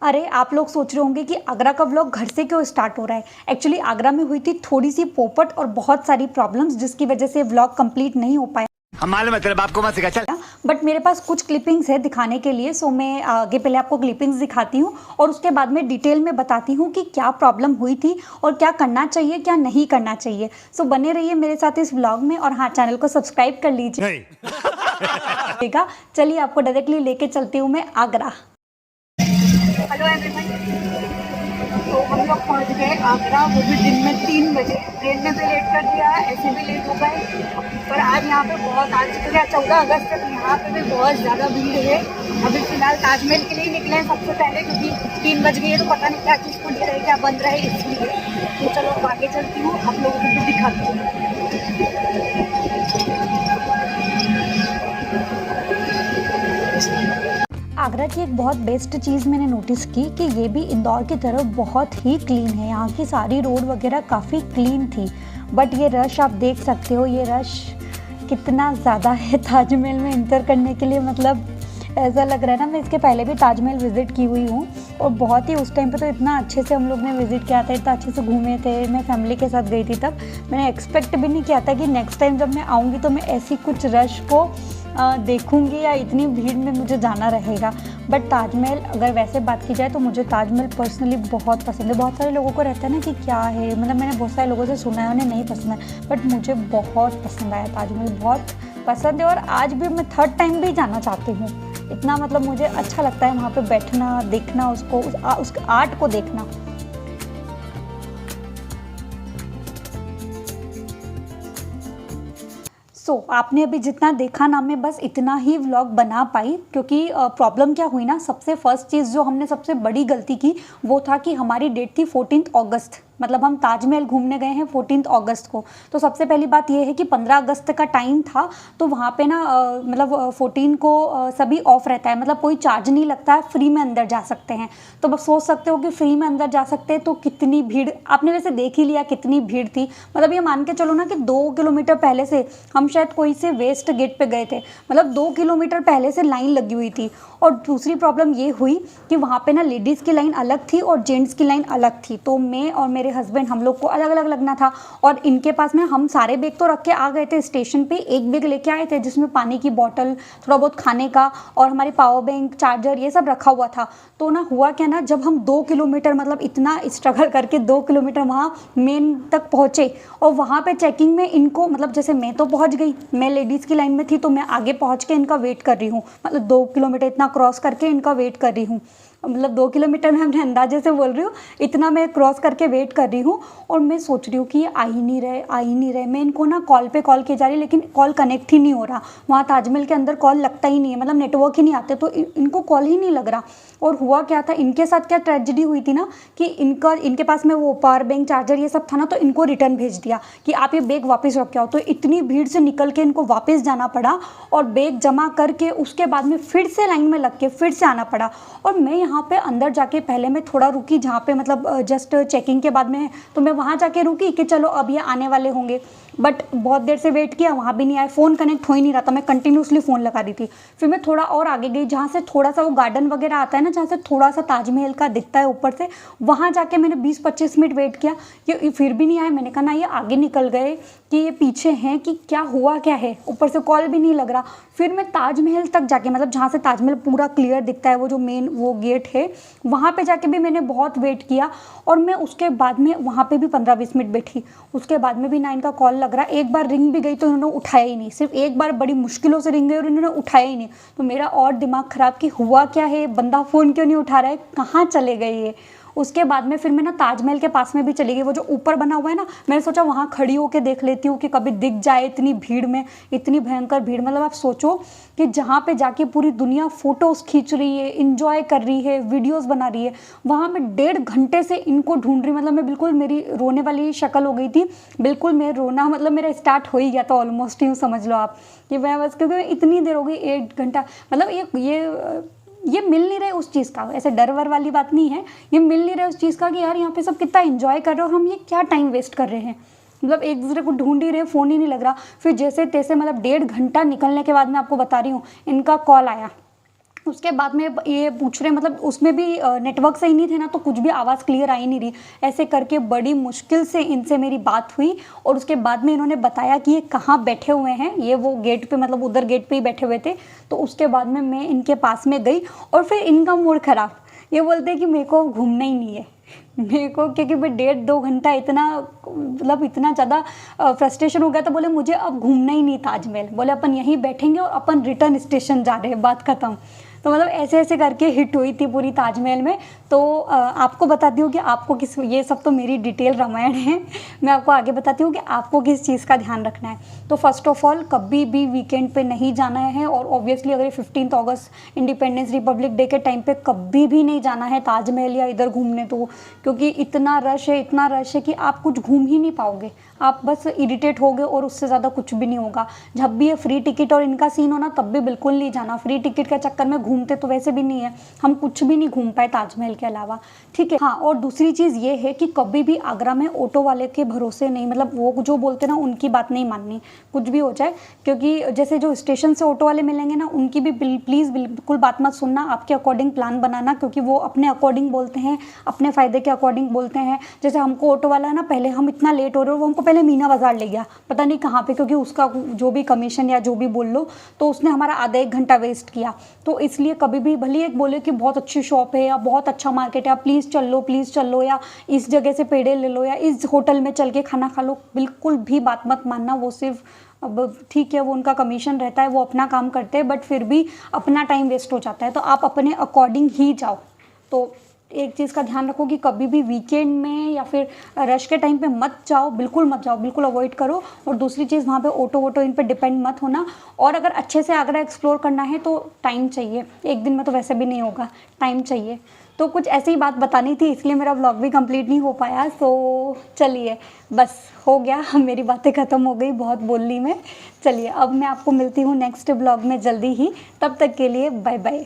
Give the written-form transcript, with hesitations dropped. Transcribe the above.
अरे आप लोग सोच रहे होंगे कि आगरा का व्लॉग घर से क्यों स्टार्ट हो रहा है। एक्चुअली आगरा में हुई थी थोड़ी सी पोपट और बहुत सारी प्रॉब्लम्स जिसकी वजह से व्लॉग कंप्लीट नहीं हो पाया। हम मालूम है तेरे बाप को मत सिखा चल। बट मेरे पास कुछ क्लिपिंग्स है दिखाने के लिए, सो मैं आगे पहले आपको क्लिपिंग्स दिखाती हूँ और उसके बाद में डिटेल में बताती हूँ कि क्या प्रॉब्लम हुई थी और क्या करना चाहिए क्या नहीं करना चाहिए। सो बने रहिए मेरे साथ इस व्लॉग में और हाँ, चैनल को सब्सक्राइब कर लीजिए। चलिए आपको डायरेक्टली लेके चलती हूँ मैं आगरा। हेलो एवरीवन, तो हम लोग पहुंच गए आगरा, वो भी दिन में 3 बजे। ट्रेन ने भी लेट कर दिया, ऐसे भी लेट हो गए। पर आज यहाँ पे बहुत, आज चुके 14 अगस्त तक यहाँ पे भी बहुत ज़्यादा भीड़ है। अभी फिलहाल ताजमहल के लिए निकले हैं सबसे पहले, क्योंकि 3 बज गई है तो पता नहीं क्या चीज़ खुल रही है क्या बंद रहे इसलिए। तो चलो आगे चलती हूँ, आप लोगों को भी दिखाती हूँ। आगरा की एक बहुत बेस्ट चीज़ मैंने नोटिस की कि ये भी इंदौर की तरह बहुत ही क्लीन है। यहाँ की सारी रोड वगैरह काफ़ी क्लीन थी। बट ये रश आप देख सकते हो, ये रश कितना ज़्यादा है ताजमहल में इंटर करने के लिए। मतलब ऐसा लग रहा है ना, मैं इसके पहले भी ताजमहल विज़िट की हुई हूँ और बहुत ही, उस टाइम पे तो इतना अच्छे से हम लोग ने विज़िट किया था, इतना अच्छे से घूमे थे। मैं फैमिली के साथ गई थी तब। मैंने एक्सपेक्ट भी नहीं किया था कि नेक्स्ट टाइम जब मैं आऊँगी तो मैं ऐसी कुछ रश को देखूंगी या इतनी भीड़ में मुझे जाना रहेगा। बट ताजमहल अगर वैसे बात की जाए तो मुझे ताजमहल पर्सनली बहुत पसंद है। बहुत सारे लोगों को रहता है ना कि क्या है, मतलब मैंने बहुत सारे लोगों से सुना है उन्हें नहीं पसंद है, बट मुझे बहुत पसंद आया ताजमहल, बहुत पसंद है। और आज भी मैं 3rd टाइम भी जाना चाहती हूँ। इतना मतलब मुझे अच्छा लगता है वहाँ पर बैठना, देखना उसको, उस आर्ट को देखना। आपने अभी जितना देखा ना, मैं बस इतना ही व्लॉग बना पाई, क्योंकि प्रॉब्लम क्या हुई ना, सबसे फर्स्ट चीज़ जो हमने सबसे बड़ी गलती की वो था कि हमारी डेट थी 14 अगस्त। मतलब हम ताजमहल घूमने गए हैं 14 अगस्त को। तो सबसे पहली बात ये है कि 15 अगस्त का टाइम था, तो वहाँ पे ना मतलब 14 को सभी ऑफ रहता है, मतलब कोई चार्ज नहीं लगता है, फ्री में अंदर जा सकते हैं। तो बस सोच सकते हो कि फ्री में अंदर जा सकते हैं तो कितनी भीड़, आपने वैसे देख ही लिया कितनी भीड़ थी। मतलब ये मान के चलो ना कि 2 किलोमीटर पहले से हम शायद कोई से वेस्ट गेट पे गए थे, मतलब 2 किलोमीटर पहले से लाइन लगी हुई थी। और दूसरी प्रॉब्लम ये हुई कि वहाँ पे ना लेडीज़ की लाइन अलग थी और जेंट्स की लाइन अलग थी। तो मैं और मेरे हस्बैंड, हम लोग को अलग अलग लगना था। और इनके पास में हम सारे बैग तो रख के आ गए थे स्टेशन पे, एक बैग लेके आए थे जिसमें पानी की बोतल, थोड़ा बहुत खाने का और हमारे पावर बैंक, चार्जर, ये सब रखा हुआ था। तो ना हुआ क्या ना, जब हम 2 किलोमीटर, मतलब इतना स्ट्रगल करके 2 किलोमीटर वहाँ मेन तक पहुँचे और वहाँ पे चेकिंग में इनको, मतलब जैसे मैं तो पहुँच गई, मैं लेडीज़ की लाइन में थी तो मैं आगे पहुँच के इनका वेट कर रही हूँ। मतलब 2 किलोमीटर इतना क्रॉस करके इनका वेट कर रही हूँ। मतलब 2 किलोमीटर में हमने अंदाजे से बोल रही हूँ, इतना मैं क्रॉस करके वेट कर रही हूँ। और मैं सोच रही हूँ कि ये आ ही नहीं रहे। मैं इनको ना कॉल पे कॉल की जा रही, लेकिन कॉल कनेक्ट ही नहीं हो रहा। वहाँ ताजमहल के अंदर कॉल लगता ही नहीं है, मतलब नेटवर्क ही नहीं आते, तो इनको कॉल ही नहीं लग रहा। और हुआ क्या था, इनके साथ क्या ट्रेजेडी हुई थी ना कि इनके पास में वो पावर बैंक, चार्जर, ये सब था ना, तो इनको रिटर्न भेज दिया कि आप ये बैग वापस रख के आओ। तो इतनी भीड़ से निकल के इनको वापस जाना पड़ा और बैग जमा करके उसके बाद में फिर से लाइन में लग के फिर से आना पड़ा। और मैं यहाँ पे अंदर जाके पहले मैं थोड़ा रुकी, जहाँ पे मतलब जस्ट चेकिंग के बाद में, तो मैं वहाँ जाके रुकी कि चलो अब ये आने वाले होंगे। बट बहुत देर से वेट किया, वहाँ भी नहीं आए, फ़ोन कनेक्ट हो ही नहीं रहा था, मैं कंटिन्यूसली फ़ोन लगा रही थी। फिर मैं थोड़ा और आगे गई, जहाँ से थोड़ा सा वो गार्डन वगैरह आता है ना, जहाँ से थोड़ा सा ताजमहल का दिखता है ऊपर से, वहाँ जाके मैंने 20-25 मिनट वेट किया, ये फिर भी नहीं आए। मैंने कहा ना ये आगे निकल गए कि ये पीछे हैं कि क्या हुआ क्या है, ऊपर से कॉल भी नहीं लग रहा। फिर मैं ताजमहल तक जाके, मतलब जहाँ से ताजमहल पूरा क्लियर दिखता है, वो जो मेन वो गेट है, वहाँ पे जाके भी मैंने बहुत वेट किया। और मैं उसके बाद में वहाँ पे भी 15-20 मिनट बैठी, उसके बाद में भी ना इनका कॉल लग रहा। एक बार रिंग भी गई तो इन्होंने उठाया ही नहीं, सिर्फ एक बार बड़ी मुश्किलों से रिंग गई और इन्होंने उठाया ही नहीं। तो मेरा और दिमाग ख़राब कि हुआ क्या है, बंदा फ़ोन क्यों नहीं उठा रहा है, कहाँ चले गए ये। उसके बाद में फिर मैं ना ताजमहल के पास में भी चली गई, वो जो ऊपर बना हुआ है ना, मैंने सोचा वहाँ खड़ी होकर देख लेती हूँ कि कभी दिख जाए। इतनी भीड़ में, इतनी भयंकर भीड़, मतलब आप सोचो कि जहाँ पे जाके पूरी दुनिया फ़ोटोज़ खींच रही है, इंजॉय कर रही है, वीडियोज़ बना रही है, वहाँ मैं 1.5 घंटे से इनको ढूंढ रही। मतलब मैं बिल्कुल, मेरी रोने वाली शक्ल हो गई थी, बिल्कुल मैं रोना, मतलब मेरा स्टार्ट हो ही गया था ऑलमोस्ट, यूँ समझ लो आप कि मैं बस, क्योंकि इतनी देर हो गई, 1 घंटा। मतलब ये मिल नहीं रहे उस चीज़ का, ऐसे डर वर वाली बात नहीं है, ये मिल नहीं रहे उस चीज़ का कि यार यहाँ पे सब कितना एंजॉय कर रहे हो और हम ये क्या टाइम वेस्ट कर रहे हैं। मतलब एक दूसरे को ढूंढ ही रहे, फ़ोन ही नहीं लग रहा। फिर जैसे तैसे, मतलब 1.5 घंटा निकलने के बाद मैं आपको बता रही हूँ, इनका कॉल आया। उसके बाद में ये पूछ रहे, मतलब उसमें भी नेटवर्क सही नहीं थे ना, तो कुछ भी आवाज़ क्लियर आ ही नहीं रही। ऐसे करके बड़ी मुश्किल से इनसे मेरी बात हुई और उसके बाद में इन्होंने बताया कि ये कहाँ बैठे हुए हैं। ये वो गेट पे, मतलब उधर गेट पे ही बैठे हुए थे। तो उसके बाद में मैं इनके पास में गई और फिर इनका मूड ख़राब, ये बोलते हैं कि मेरे को घूमना ही नहीं है। मेरे को, क्योंकि मैं 1.5-2 घंटा इतना, मतलब इतना ज़्यादा फ्रस्ट्रेशन हो गया था। बोले मुझे अब घूमना ही नहीं ताजमहल, बोले अपन यहीं बैठेंगे और अपन रिटर्न स्टेशन जा रहे हैं, बात ख़त्म। तो मतलब ऐसे ऐसे करके हिट हुई थी पूरी ताजमहल में। तो आपको बताती हूँ कि आपको किस, ये सब तो मेरी डिटेल रामायण है, मैं आपको आगे बताती हूँ कि आपको किस चीज़ का ध्यान रखना है। तो फर्स्ट ऑफ ऑल कभी भी वीकेंड पे नहीं जाना है, और ऑब्वियसली अगर 15 अगस्त इंडिपेंडेंस रिपब्लिक डे के टाइम पे कभी भी नहीं जाना है ताजमहल या इधर घूमने, तो क्योंकि इतना रश है, इतना रश है कि आप कुछ घूम ही नहीं पाओगे, आप बस इरिटेट होगे और उससे ज़्यादा कुछ भी नहीं होगा। जब भी ये फ्री टिकट और इनका सीन हो ना, तब भी बिल्कुल नहीं जाना। फ्री टिकट के चक्कर में घूमते तो वैसे भी नहीं है, हम कुछ भी नहीं घूम पाए ताजमहल के अलावा, ठीक है। हाँ, और दूसरी चीज़ ये है कि कभी भी आगरा में ऑटो वाले के भरोसे नहीं, मतलब वो जो बोलते ना उनकी बात नहीं माननी, कुछ भी हो जाए। क्योंकि जैसे जो स्टेशन से ऑटो वाले मिलेंगे ना, उनकी भी प्लीज़ बिल्कुल बात मत सुनना, आपके अकॉर्डिंग प्लान बनाना, क्योंकि वो अपने अकॉर्डिंग बोलते हैं, अपने फ़ायदे के अकॉर्डिंग बोलते हैं। जैसे हमको ऑटो वाला है ना, पहले हम इतना लेट हो रहे हो, वो हमको पहले मीना बाज़ार ले गया, पता नहीं कहाँ पे, क्योंकि उसका जो भी कमीशन या जो भी बोल लो, तो उसने हमारा आधा 1 घंटा वेस्ट किया। तो इसलिए कभी भी भले एक बोले कि बहुत अच्छी शॉप है या बहुत अच्छा मार्केट है, आप प्लीज़ चल लो, या इस जगह से पेड़े ले लो, या इस होटल में चल के खाना खा लो, बिल्कुल भी बात मत मानना। वो सिर्फ, अब ठीक है वो उनका कमीशन रहता है, वो अपना काम करते हैं, बट फिर भी अपना टाइम वेस्ट हो जाता है। तो आप अपने अकॉर्डिंग ही जाओ। तो एक चीज़ का ध्यान रखो कि कभी भी वीकेंड में या फिर रश के टाइम पे मत जाओ, बिल्कुल मत जाओ, बिल्कुल अवॉइड करो। और दूसरी चीज़, वहाँ पे ऑटो इन पे डिपेंड मत होना। और अगर अच्छे से आगरा एक्सप्लोर करना है तो टाइम चाहिए, एक दिन में तो वैसे भी नहीं होगा, टाइम चाहिए। तो कुछ ऐसी ही बात बतानी थी, इसलिए मेरा व्लॉग भी कंप्लीट नहीं हो पाया। सो चलिए, बस हो गया, मेरी बातें ख़त्म हो गई, बहुत बोल ली मैं। चलिए अब मैं आपको मिलती हूँ नेक्स्ट व्लॉग में जल्दी ही, तब तक के लिए बाय बाय।